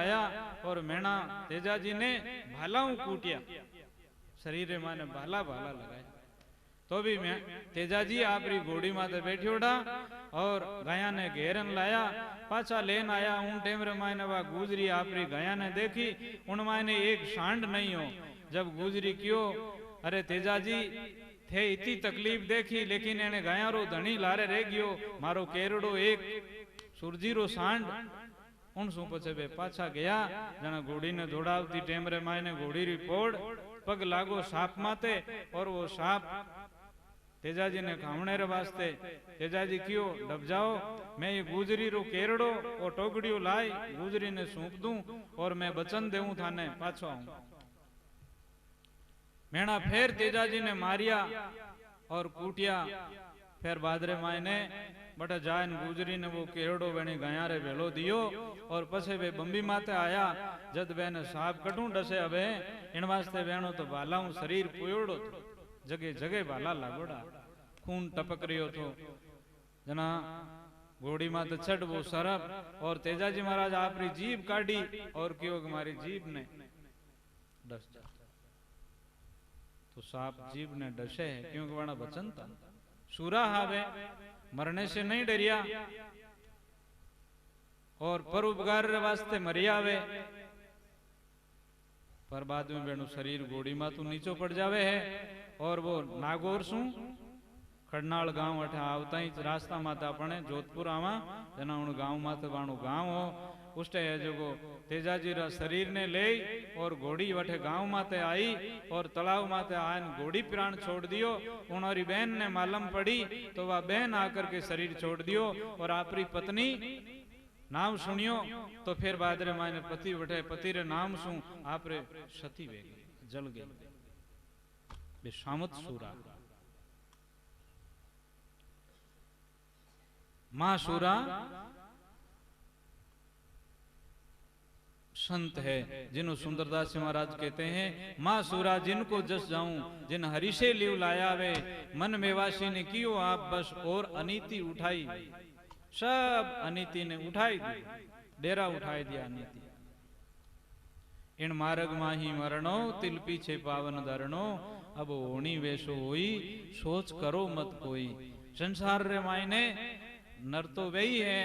आया और मेणा तेजाजी ने भालाऊ कूटिया, शरीर माने भाला भाला लगाया, तो भी मैं तेजाजी आपरी घोड़ी माते बैठियोड़ा और गया ने घेरन लाया, पाछा लेन आया। उन टेम रे मायने वा गुजरी आपरी गया ने देखी, उन मायने एक सांड नहीं हो। जब गुजरी क्यों, अरे तेजाजी थे इतनी तकलीफ देखी, लेकिन एने गया रो धनी लारे रह गयो, मारो केरड़ो एक सुरजीरो सांड। उन सु पछे बे पाछा गया, जना घोड़ी ने दौड़ावती टेम रे मायने घोड़ी री पोड़ पग लागो साप माते, और वो साप तेजाजी ने खावणे रे वास्ते तेजाजी क्यों डब जाओ, मैं ये गुजरी रो केरड़ो और टोकड़ियो लाई गुजरी ने सौंप दूं और मैं वचन देऊं थाने पाछो आऊं। मेणा फिर तेजाजी ने मारिया और कूटिया, फिर बादरे मायने बटे जायन गुजरी ने वो केरड़ो बेनी गया रे वेलो दियो, और पछे वे बंबी माते आया। जद बेने साप कटू डसे, अबे इन वास्ते बेनो तो भालाऊ शरीर पुयोड़ो तो, जगे जगे भाला लागोड़ा, खून टपक रियो तो। जना घोड़ी माते चढ़ वो सरप, और तेजाजी महाराज आपरी जीभ काढ़ी और क्यों हमारी जीभ ने डस जा, तो साप जीभ ने डसे है क्योंकि वना वचन था, सूरा हावे मरने से नहीं डरिया, और परोपकार वास्ते मरियावे, पर बाद में बेनु शरीर घोड़ी मा तू नीचो पड़ जावे है। और वो नागौर सु खड़नाल गांव अठे आवता ही रास्ता माते अपने जोधपुर आवा, जना उन गांव माते वाणु गांव हो, उसटे जो तेजाजी रा शरीर ने ले और घोड़ी वठे गांव माते आई, और तालाब माते आन घोड़ी प्राण छोड़ दियो। उनरी बहन ने मालूम पड़ी तो वह बहन आकर के शरीर छोड़ दियो, और आपरी पत्नी नाम सुनियो, तो फिर बादरे मायने पति वठे पति रे नाम सु आपरे सती वे जल गए बेशामत सूरा। मां सूरा संत है जिन्हों सुंदरदास महाराज कहते हैं, मां सूरा जिनको जस जाऊं, जिन हरि से लिव लाया वे, मन मेवासी ने कियो आप बस और अनीति उठाई, सब अनीति ने उठाई दी, डेरा उठाई दिया अनीति। इन मार्ग माही मरणो तिल पीछे पावन धरणो, अब होनी वैसो होई सोच करो मत कोई। संसार रे मायने नर तो वही है,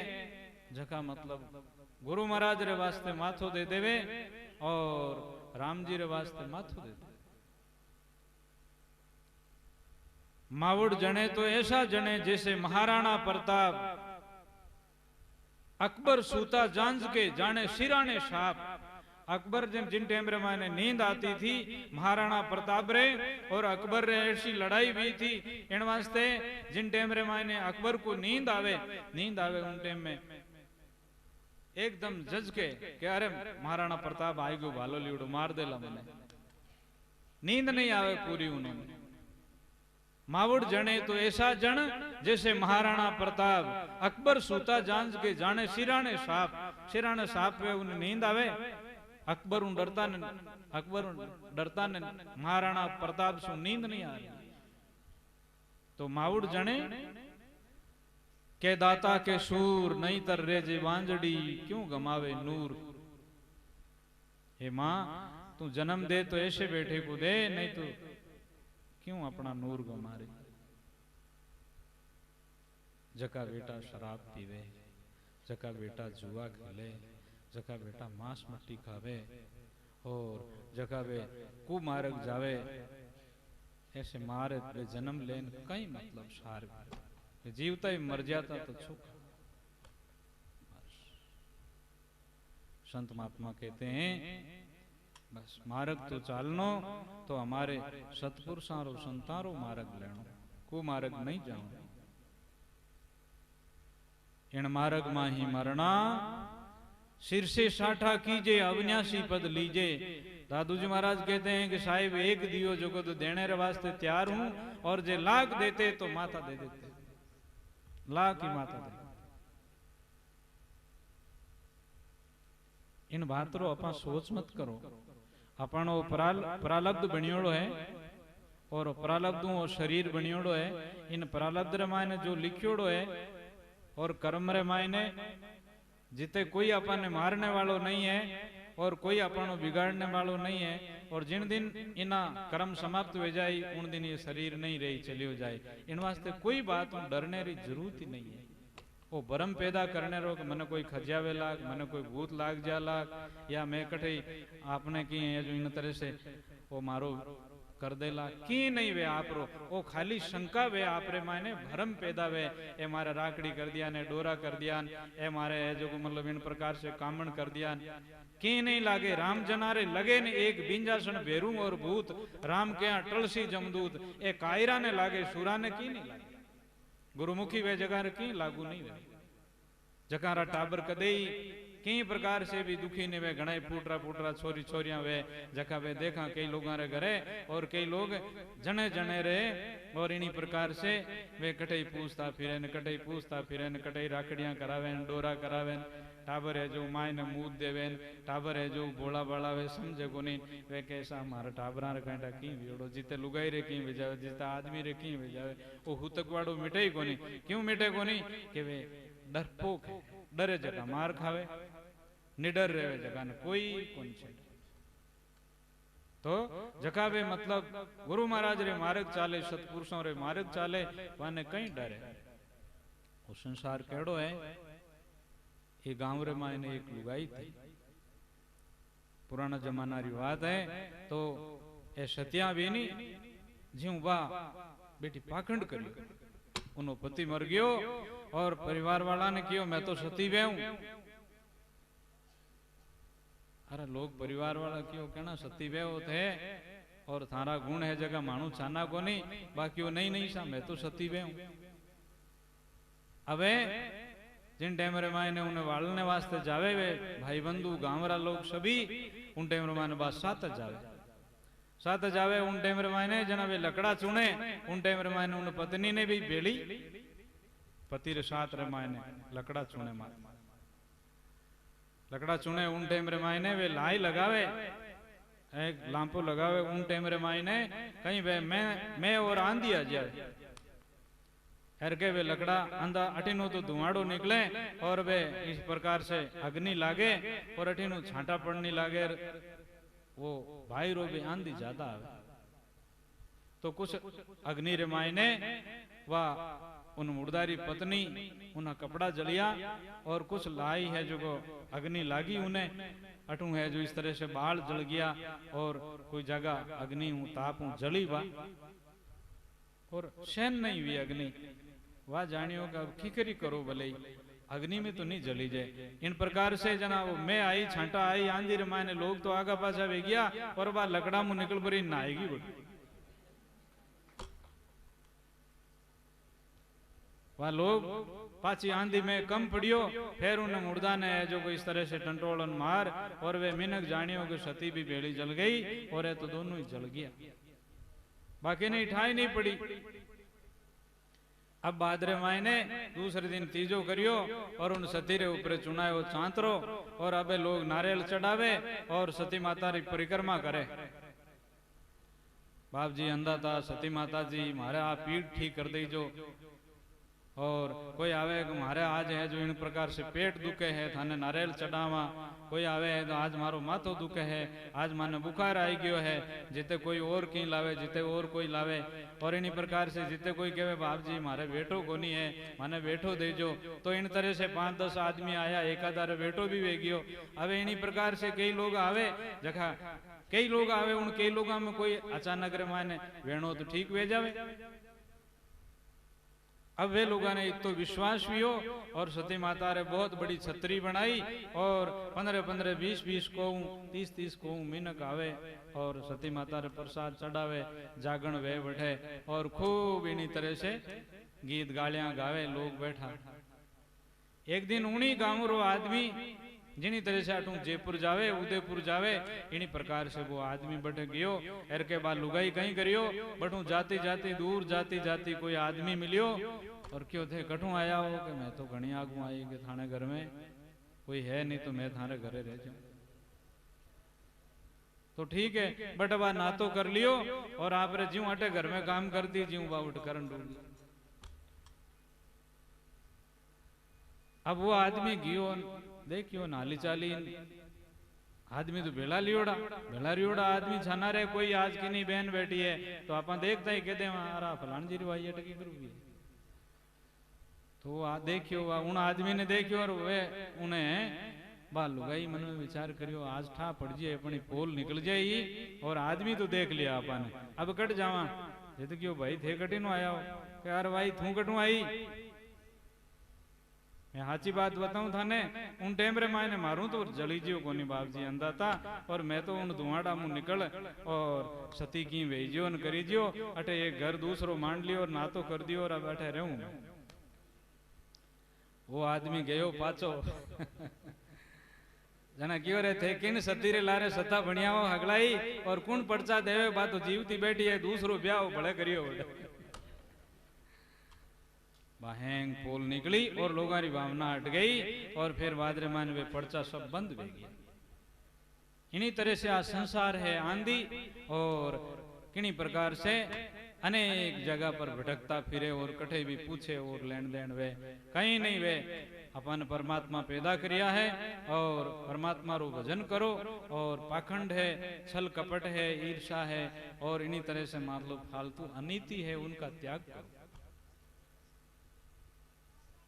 जका मतलब गुरु महाराज रे वास्ते माथो दे देवे और राम जी रे वास्ते माथो दे दे। मावड़ जने तो ऐसा जने जैसे महाराणा प्रताप, अकबर सूता जांझ के जाने सिराने साप। अकबर जिन टाइम रे माने नींद आती थी, महाराणा प्रताप रे और अकबर रे ऐसी लड़ाई हुई थी, इन वास्ते जिन टाइम रे माने अकबर को नींद आवे उन टाइम में एकदम जज के अरे महाराणा प्रताप आई गयो, भालो लीवड़ो मार देला मने, नींद नहीं आवे पूरी उन्होंने। मावड़ जने तो ऐसा जन जैसे महाराणा प्रताप, अकबर सूता जांझ के जाने सिराने साप पे उन्हें नींद आवे। अकबर डरता ने महाराणा प्रताप सु नींद नहीं आ रही। तो मावड़ जने के दाता के सूर नहीं तर रेजे वांजड़ी, क्यों गमावे नूर। हे मां तू जन्म दे तो ऐसे बेटे को दे, नहीं तो क्यों अपना नूर गमा रही। जका बेटा शराब पीवे, जका बेटा जुआ खेले, जका बेटा मांस मट्टी खावे और जका वे कुमार्ग जावे, ऐसे मारे बे जन्म लेन कई मतलब सार जीवता ही मर जाता तो सुख। संत महात्मा कहते हैं बस मार्ग तो चालनो, तो हमारे सतपुरुषारो संतारो मार्ग लेनो, कुमार्ग नहीं जाओ। इन मार्ग मा ही मरना, सिर से साठा कीजे अविनाशी पद लीजे। दादू जी महाराज कहते हैं कि साहिब एक दियो जो को तो देने रे वास्ते तैयार हूं, और जे लाख देते तो माथा दे देते, लाख ही माथा दे। इन बात रो अपा सोच मत करो। अपन प्रालब्ध बनियोड़ो है और प्रालब्धों और शरीर बनियोड़ो है। इन प्रालब्ध रे मायने जो लिखियोड़ो है और कर्म रे मायने जिते कोई अपन ने मारने वालों नहीं है और कोई अपन बिगाड़ने वालों नहीं है। और जिन दिन इना कर्म समाप्त हो जाए उन दिन ये शरीर नहीं रही चलियो जाए। इन वास्ते कोई बात डरने की जरूरत ही नहीं है। वो भरम पैदा करने रो कि मने कोई खजावे लाग, मने कोई भूत लाग जा लाग, या मैं कठे आपने की जो इन तरह से वो मारो कर देला की नहीं वे आप रो। वो खाली शंका वे आप रे माने भरम पैदा वे ए मारे राकड़ी कर दिया ने डोरा कर दिया ए मारे जो मतलब इन प्रकार से कामण कर दिया की नहीं लागे। राम जनारे लगे ने एक बिंजासन भेरू और भूत राम के यहाँ टलसी जमदूत ए कायरा ने लागे सूरा ने की नहीं लागे। गुरुमुखी वे जगह की लागू नहीं वे जकारा टाबर कदे कई प्रकार से भी दुखी ने वे घना फूटरा फूटरा छोरी छोरियां वे जका वे देखा कई लोगों रे घरे और कई लोग जने जने रे और इन्हीं प्रकार से वे कटई पूछता फिरे न कटई पूछता फिरे न कटई राखड़ियां करावे डोरा करावे। टाबर है जो माय ने मूद देवे टाबर है जो बोला बाला वे समझे को नहीं वे कैसा हमारा टाबरा रे कांटा की वेड़ो जीते लुगाई रे की भेजावे जीते आदमी रे की भेजावे वो हुतक वाड़ो मिटे को नहीं। क्यों मिटे को नहीं कि वे डरपोक डरे जगह मार खावे निडर रहे जगह ने कोई कौन छे। तो जका वे मतलब गुरु महाराज रे मार्ग चाले सतपुरुषों रे मार्ग चाले वाने कहीं डरे। वो संसार केड़ो है ये गांव रे मायने एक लुगाई थी पुराना जमाना री बात है। तो ए सत्या बेनी ज्यों बा बेटी पाखंड करियो उनो पति मर गयो और परिवार वाला ने कियो मैं तो सती वे हूं। अरे लोग परिवार वाला क्यों कहना सती वे थे और थारा गुण है जगह मानू छाना को नहीं बाकी वो नहीं सा मैं तो सती वे हूं। अबे जिन टाइम रे मायने उन्हें वालने वास्ते जावे वे भाई बंधु गांवरा लोग सभी उन टाइम रे मायने बात साथ जावे उन टाइम रे मायने जना वे लकड़ा चुने उन टाइम रे मायने उन पत्नी ने भी बेली पति रे साथ रे मायने लकड़ा चुने मारे लकड़ा चुने उन टाइम रे मायने वे लाई लगावे एक लांपो लगावे उन टाइम रे मायने कहीं वे मैं और आंधी आ जाए हर के वे लकड़ा अंधा अठीनो तो धुआड़ो निकले और वे इस प्रकार से अग्नि लागे और अठीनो छांटा पड़ने लागे वो भाई रो भी आंधी ज्यादा आवे। तो कुछ अग्नि रे मायने वाह उन मुर्दारी पत्नी उन्हें कपड़ा जलिया और कुछ लाई है जो अग्नि लागी उन्हें अटू है जो इस तरह से बाल जल गया और कोई जगह अग्नि हूं ताप हूं जली बा और सहन नहीं हुई अग्नि वाह जानियो का खिकरी करो भले अग्नि में तो नहीं जली जाए। इन प्रकार से जना वो मैं आई छांटा आई आंधी रमाने लोग तो आगा पाछा वे गया और वह लकड़ा मुंह निकल पड़ी नाएगी बोली वह लोग पाची आंधी में कम पड़ियो फिर उन्हें मुर्दा ने जो को इस तरह से टंटोलन मार और वे मिनक जानियो कि सती भी बेड़ी जल गई और तो दोनों ही जल गया बाकी नहीं ठाई नहीं पड़ी। अब बादरे मायने दूसरे दिन तीजो करियो और उन सती रे ऊपर चुनायो चांतरो और अबे लोग नारियल चढ़ावे और सती माता री परिक्रमा करे। बाप जी अंधा था सती माता जी मारे आप पीठ ठीक कर दीजो और कोई आवे मारे आज है जो इन प्रकार से पेट दुखे है थाने नारियल चढ़ावा कोई आवे है तो आज मारो माथो दुखे है आज माने बुखार आई गयो है जिते कोई और की लावे जिते और कोई लावे और इन प्रकार से जिते कोई कहे बाप जी मारे बेटो कोनी है माने बेटो देजो तो इन तरह से 5-10 आदमी आया एकादार बेटो भी वे गयो। अब इन प्रकार से कई लोग आवे जखा कई लोग आवे उन कई लोगों में कोई अचानक रे माने वेणो तो ठीक वे जावे। अब वे लोगों ने एक तो विश्वास भी हो और सती माता रे बहुत बड़ी छतरी बनाई और 15-15 20-20 को 30-30 को मिनक आवे और सती माता रे प्रसाद चढ़ावे जागण वे बैठे और खूब इन्हीं तरह से गीत गालियां गावे लोग बैठा। एक दिन उन्हीं गांव रो आदमी जिनी तरह से अटू जयपुर जावे उदयपुर जावे इन्हीं प्रकार से वो आदमी बट गयो एर के बाद लुगाई कहीं करियो बटू जाती जाती दूर जाती जाती कोई आदमी मिलियो और क्यों थे कठू आया हो कि मैं तो घनी आगू आई कि थाने घर में कोई है नहीं तो मैं थाने घरे रह जाऊं तो ठीक है बट अब ना तो कर लियो और आप रे ज्यों अटे घर में काम करती ज्यों बा उठ करन डूब। अब वो आदमी गियो देखियो नाली चाली आदमी तो बेला लियोड़ा आदमी छाना रे कोई आज की नहीं बहन बैठी है तो आप देखते ही कहते हैं फलान जी रवाई अटकी करूंगी तो देखियो उन आदमी ने देखियो और वे उन्हें बाल लुगाई मन में विचार करियो आज ठा पड़ जाए अपनी पोल निकल जाएगी और आदमी तो देख लिया आपने अब कट जावा ये तो क्यों भाई थे कटी नो आया हो यार भाई थू कटू आई मैं हाची बात बताऊं थाने उन टाइम रे मायने मारूं तो जली जियो कोनी बाप जी अंदा था और मैं तो उन धुआड़ा मुंह निकल और सती की भेजियो न करी जियो अटे एक घर दूसरो मान लियो और ना तो कर दियो और अब अटे रहूं वो आदमी गयो पाचो जना क्यों रे थे किन सती रे लारे सता बनियाओ हगलाई और कुण पर्चा देवे बात तो जीवती बैठी है दूसरो ब्याह भले करियो बाहेंग पोल निकली और लोगों की भावना हट गई और फिर वादरे मान वे पर्चा सब बंद हो गया। इन्हीं तरह से आज संसार है आंधी और किन्हीं प्रकार से अनेक जगह पर भटकता फिरे और कठे भी पूछे और लेन देन वे कहीं नहीं वे अपन परमात्मा पैदा किया है और परमात्मा रो भजन करो और पाखंड है छल कपट है ईर्षा है और इन्हीं तरह से मतलब फालतू अनीति है उनका त्याग करो।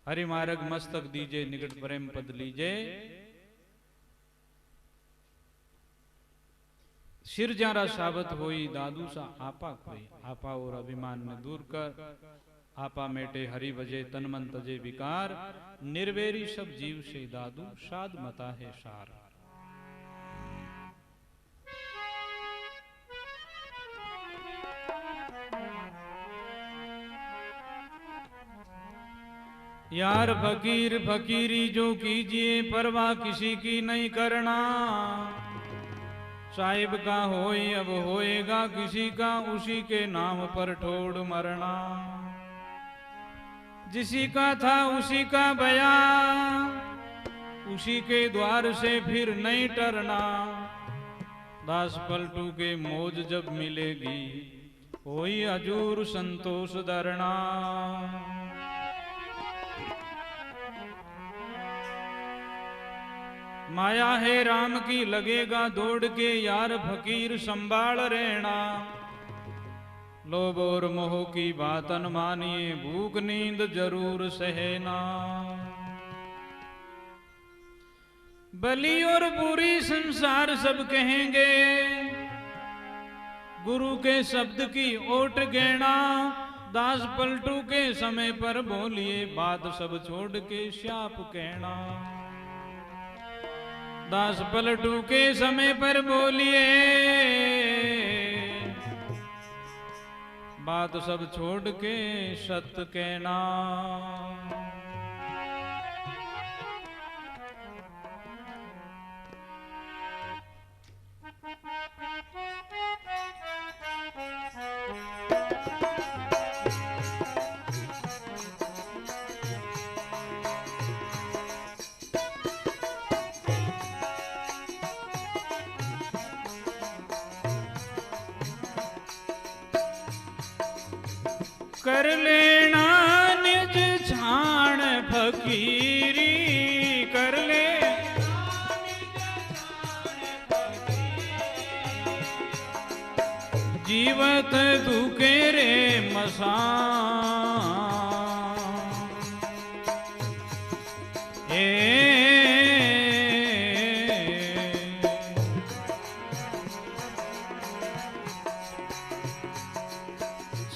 हरि मार्ग मस्तक दीजे निकट प्रेम पद लीजे सिर जारा साबत होई दादू सा आपा खोई आपा और अभिमान में दूर कर आपा मेटे हरि बजे तन मन तजे विकार निर्वेरी सब जीव से दादू साध मता है सार। यार फकीर फकीरी जो कीजिए परवाह किसी की नहीं करना साहिब का होए अब होएगा किसी का उसी के नाम पर ठोड़ मरना जिसी का था उसी का बया उसी के द्वार से फिर नहीं टरना दास पलटू के मौज जब मिलेगी होई हजूर संतोष धरना। माया है राम की लगेगा दौड़ के यार फकीर संभाल रहना लोभ और मोह की बात न मानिए भूख नींद जरूर सहना भली और बुरी संसार सब कहेंगे गुरु के शब्द की ओट गहना दास पलटू के समय पर बोलिए बात सब छोड़ के श्याप कहना दास पलटू के समय पर बोलिए बात सब छोड़ के सत्य कहना। कर लेना निज छाण फकीरी कर ले जीवत दुखे रे मसा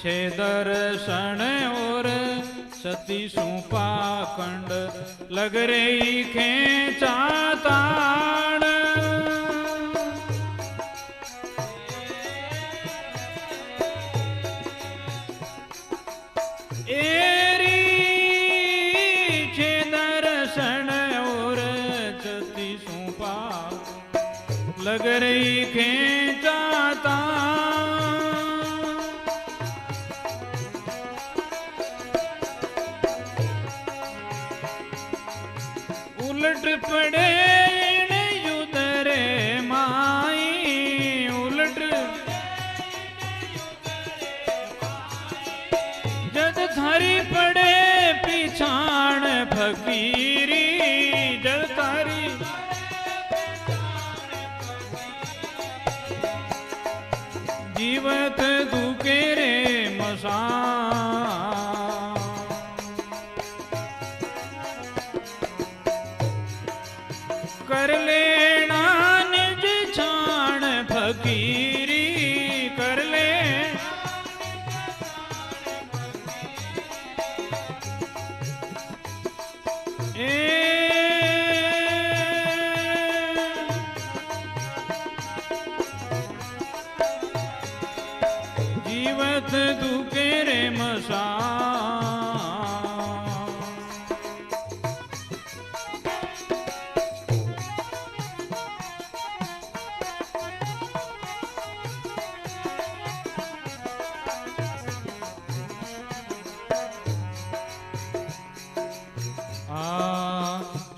छे दर्शन और सती सुपा कंड लग रही खेचा ताड़ एरी छे दर्शन और सती सुपा लग रही खेचा ताड़ उलट पड़े युदरे माई उलट जद थारी पड़े पिछाण फकीरी जद थारी जीवत दुखे रे मसा कर लेना निज छाण फकीरी कर ले जीवत दुखे रे मसा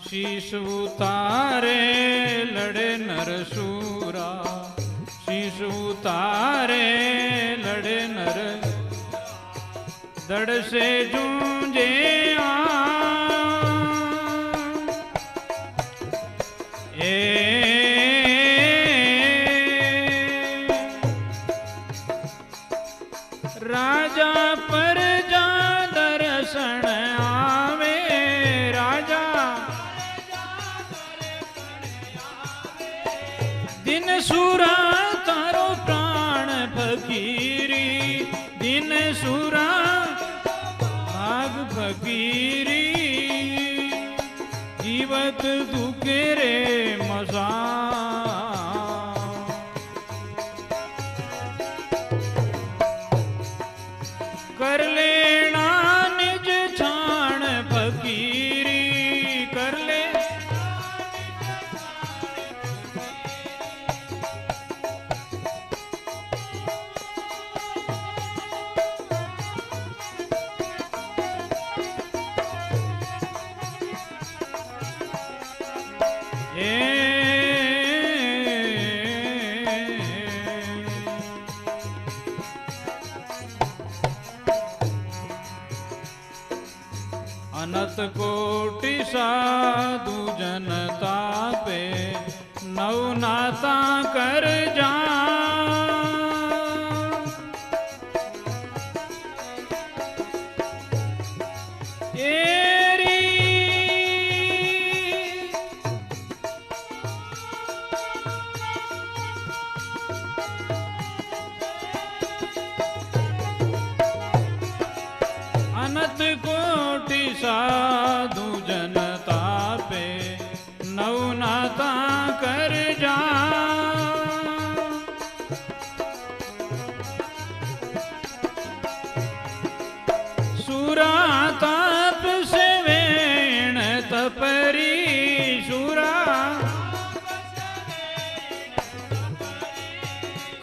शीश उतारे लड़े नरसूरा शीश उतारे लड़े नर दड़ से जूझे राजा पर जा दर्शन आवे राजा दिन सुरा तारो प्राण फकीरी दिन सुरा भाग फकीरी जीवत दुखे रे मसा कर लेना निज छाण फकीरी कर ले अनंत कोटि साधु जनता पे नवनाता कर जा अनंत कोटि साधु जनता पे नवनाता कर जा सुरा ताप से वेण तपरी सुरा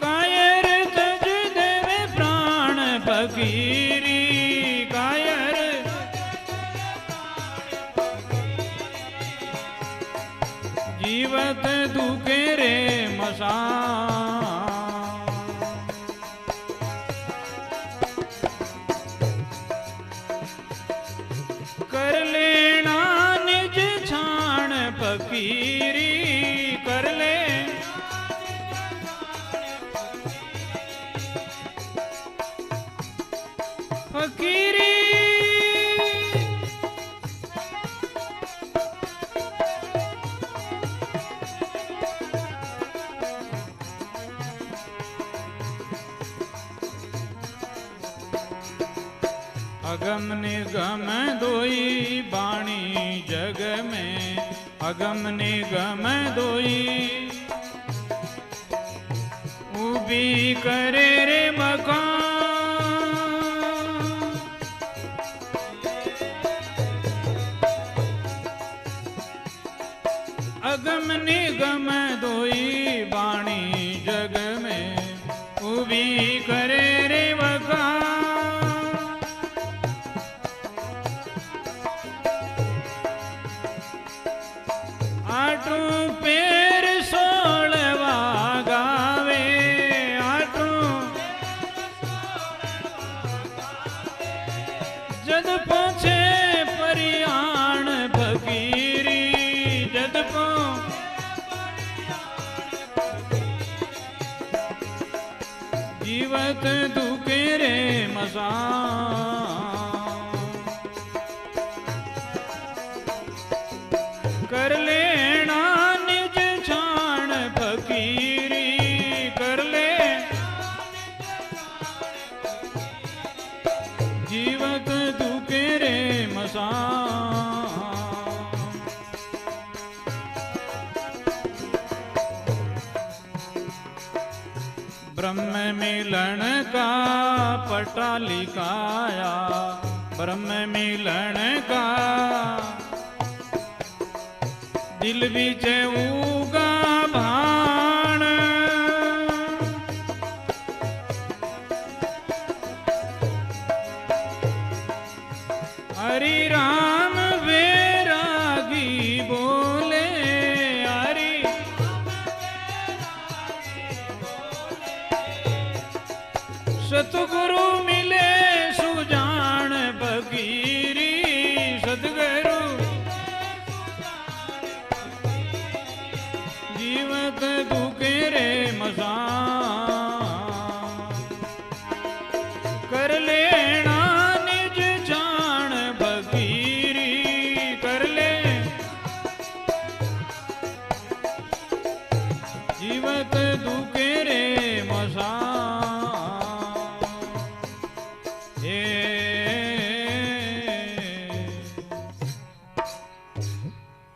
कायर तज देवे प्राण फकीरी जीवत दुखे रे मसा कर लेना निज छाण फकीरी कर ले फकीरी अगम निगम दोई बाणी जग में अगम निगम दोई उबी करे रे मकान अगम निगम दोई बाणी जग में उबी करे रे मकान आटू पेर सोलवा गावे आटू जद पहुंचे परियाण फकीरी जद पहुंचे जीवत दुखे रे मसान कर लेना निज छाण फकीरी कर ले जीवत दुखे रे मसान ब्रह्म मिलन का पटा लिखाया ब्रह्म मिलन का दिल बीच उगा भाण हरि राम वैरागी बोले हरि सतगुरु मिले सुजान फकीरी सतगुरु जीवत दुखे रे मसान कर लेना निज जान फकीरी कर ले जीवत दुखे रे मसान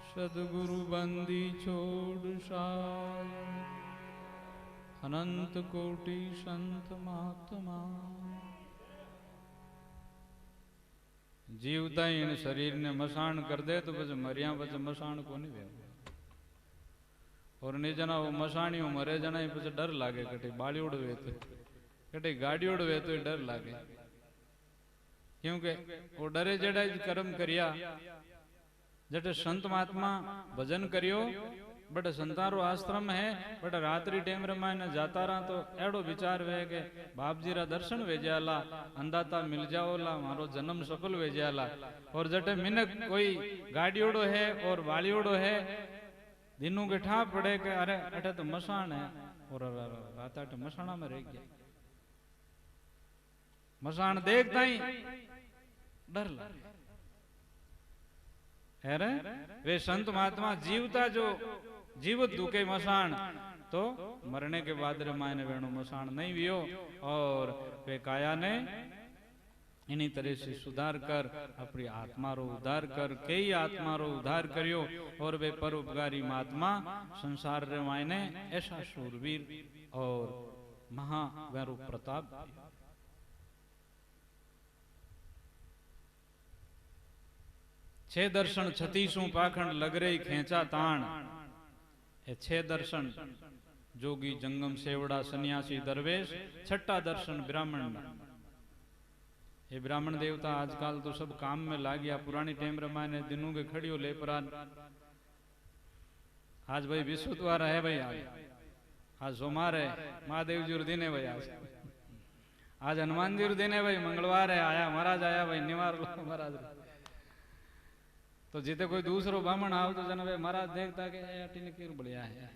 सदगुरु बंदी छोड़ साय अनंत कोटि संत महात्मा जीवता इन शरीर ने मसान कर दे तो बस मरिया बस मसान को नहीं वे और नहीं जना वो मसानियों मरे जना ही बस डर लागे कटे बाली उड़वे तो कटे गाड़ी उड़वे तो डर लागे क्योंकि वो डरे जड़ा कर्म करिया जटे संत महात्मा भजन करियो बट संतारो आश्रम है बट रात्रि टेम रमायण जाता रहा तो एड़ो विचार वे के बाप जी रा दर्शन वेजाला अंदाता मिल जाओला मारो जन्म सफल वेजाला और जटे मिनक कोई गाड़ियोड़ो है और वालियोड़ो है दिनों के ठा पड़े के अरे अटे तो मसान है और रात अटे मसाना में रह गया मसान देखता ही डर लगे है रे वे संत महात्मा जीवता जो जीवत दुखे मसान तो मरने के बाद रे मायने वेणु मसान नहीं वियो और वे काया ने इन्हीं तरह से सुधार कर अपनी आत्मा रो उद्धार कर कई आत्मा रो उद्धार करियो और वे परोपकारी महात्मा संसार रे मायने ऐसा शूरवीर और महावीर प्रताप छे दर्शन 36 पाखंड लगरे खेचा ताण ए छे दर्शन जोगी जंगम सेवड़ा सन्यासी दरवेश छठा दर्शन ब्राह्मण ये ब्राह्मण देवता आजकल तो सब काम में लाग गया पुरानी टाइम रमाने दिनों के खड़ियो ले परान आज भाई विश्वद्वार है भाई आज सोमवार है महादेव जी दिन है भाई आज हनुमान जी दिन है भाई मंगलवार है आया महाराज आया भाई निवार लो महाराज तो जीते कोई दूसरो ब्राह्मण आओ तो जन भाई महाराज देखता के अटीने क्यों बढ़िया है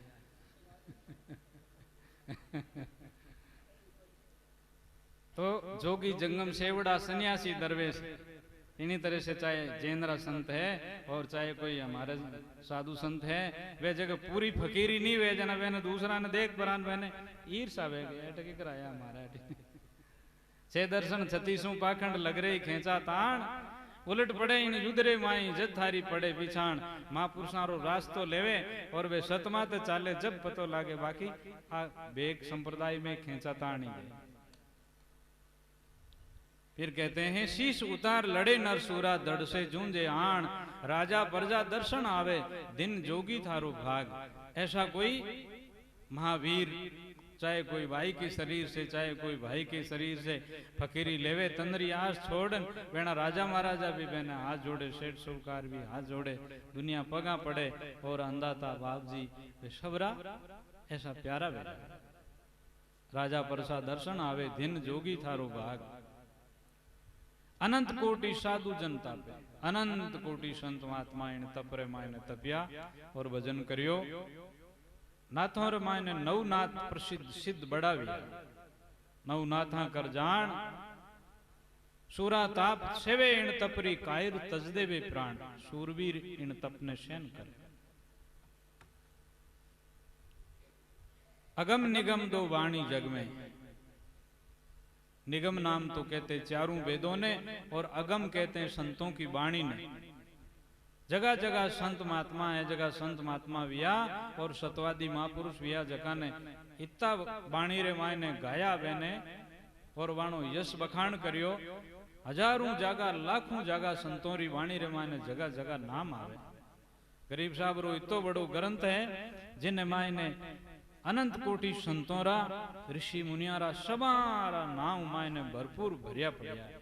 तो जोगी जंगम सेवड़ा सन्यासी दरवेश इन्हीं तरह से चाहे जैनरा संत है और चाहे कोई हमारे साधु संत है वे जगह पूरी फकीरी नहीं वे जना वे दूसरा ने देख परान मैंने ईर्षा वे अटकी कराया हमारा छे दर्शन 36 पाखंड लग रही खेचा ताण उलट पड़े इन युद्रे माई जद थारी पड़े पिछाण महापुरुषारो रास्तो लेवे और वे सतमाते चाले जब पतो लागे बाकी आ बेग संप्रदाय में खेचा ताण ही गए। फिर कहते हैं शीश उतार लड़े नरसूरा दड़ से जूंजे आण राजा प्रजा दर्शन आवे दिन जोगी थारो भाग। ऐसा कोई महावीर चाहे कोई भाई के शरीर से चाहे कोई भाई के शरीर से फकीरी लेवे तंद्री आस छोड़न वेणा राजा महाराजा भी बहना हाथ जोड़े सेठ सुरकार भी हाथ जोड़े दुनिया पगा पड़े और अंदाता बाप जी वे सबरा ऐसा प्यारा वे राजा परसा दर्शन आवे दिन जोगी थारो भाग। अनंत कोटि साधु जनता पे अनंत कोटि संत महात्मा इन तपरे मायने तपिया और भजन करियो नाथों रे मायने नवनाथ प्रसिद्ध सिद्ध बढ़ावी नवनाथा कर जान सूरा ताप सेवे इन तपरी कायर तजदे वे प्राण सूरवीर इन तप ने शयन कर। अगम निगम दो वाणी जग में, निगम नाम तो कहते चारों वेदों ने और अगम कहते हैं संतों की वाणी ने। जगह जगह संत महात्मा है, जगह संत महात्मा विया और सतवादी महापुरुष विया जगह ने इतना वाणी रे मायने गाया बेने और वाणो यश बखान करियो। हजारों जगह लाखों जगह संतों री वाणी रे मायने जगह जगह नाम आवे। गरीब साहब रो इतो बड़ो ग्रंथ है जिन मायने अनंत कोटि संतों रा ऋषि मुनिया रा सबारा नाम मायने भरपूर भरिया पड़िया है।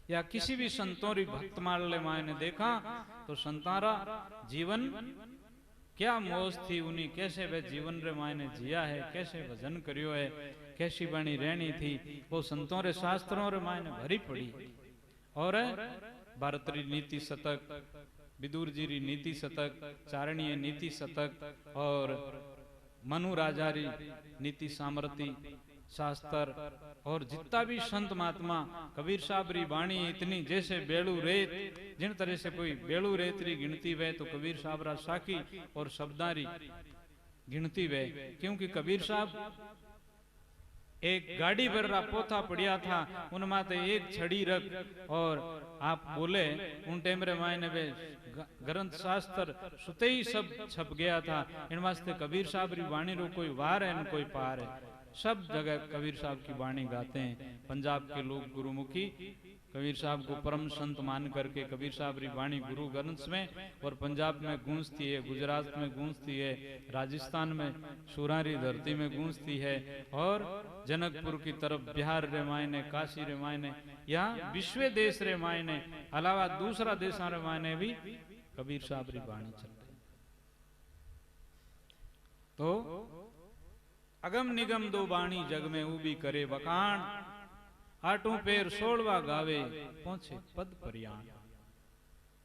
या किसी भी संतों री भक्तमाल मायने देखा तो संतारा जीवन क्या मौज थी, उन्हीं कैसे वे जीवन रे मायने जिया है, कैसे भजन करियो है, कैसी बनी रहनी थी, वो संतों रे शास्त्रों रे मायने भरी पड़ी। और भारत री नीति शतक, विदुर जी री नीति शतक, चारणीय नीति शतक और मनु राजारी नीति सामर्थी शास्त्र और जितना भी संत महात्मा कबीर साहब री वाणी इतनी जैसे बेलू रेत, जिन तरह से कोई बेलू रेत री गिनती वे तो कबीर साहब रा साकी और शब्दारी गिनती वे। क्योंकि कबीर साहब एक गाड़ी भर रा पोथा पड़िया था, उन माते एक छड़ी रख और आप बोले उन टाइम रे मायने वे ग्रंथ शास्त्र सुते ही सब छप गया था। इन वास्ते कबीर साहब री वाणी रो कोई वार है न कोई पार है। सब जगह कबीर साहब की वाणी गाते हैं। पंजाब के लोग गुरुमुखी कबीर साहब को परम संत मान करके कबीर साहब की वाणी गुरु ग्रंथ में और पंजाब में गूंजती है, गुजरात में गूंजती है, राजस्थान में सुरारी धरती में गूंजती है और जनकपुर की तरफ बिहार रे मायने, काशी रे मायने, यहाँ विश्व देश रे मायने अलावा दूसरा देशा रे मायने भी कबीर साहब की वाणी चल रही। तो अगम निगम दो बाणी जग में उबी करे वखाण, आठों पैर 16वां गावे पहुंचे पद परियाण।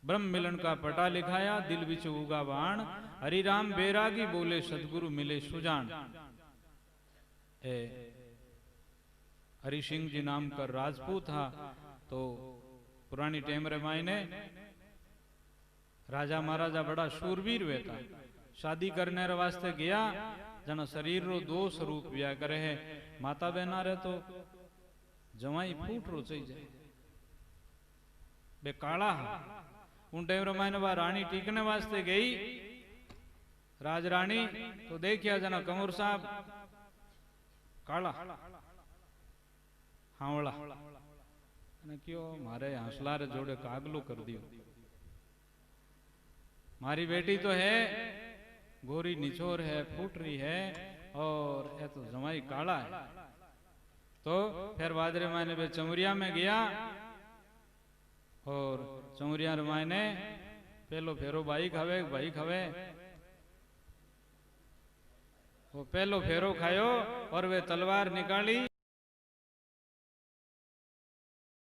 ब्रह्म मिलन का पटा लिखाया दिल विच उगा बाण, हरि राम बैरागी बोले सदगुरु मिले सुजान। हरि सिंह जी नाम का राजपूत था। तो पुरानी टाइम रे मायने राजा महाराजा बड़ा शूरवीर हुए था। शादी करने रे वास्ते गया जना शरीर रो दो स्वरूप व्या करे है। माता बहना रे तो जवाई फूट रो चाहिए बे काला उन टाइम रे मायने बा रानी टीकने वास्ते गई राज रानी तो देखिया जना कंवर साहब काला हावड़ा ने क्यों मारे हंसला रे जोड़े कागलो कर दियो। मारी बेटी तो है गोरी निचोर है, फूट रही है और ये तो जमाई काला है। तो फिर वादरे मायने बे चमुरिया में गया और चमुरिया रे मायने पहलो फेरो भाई खावे वो पहलो फेरो खायो और वे तलवार निकाली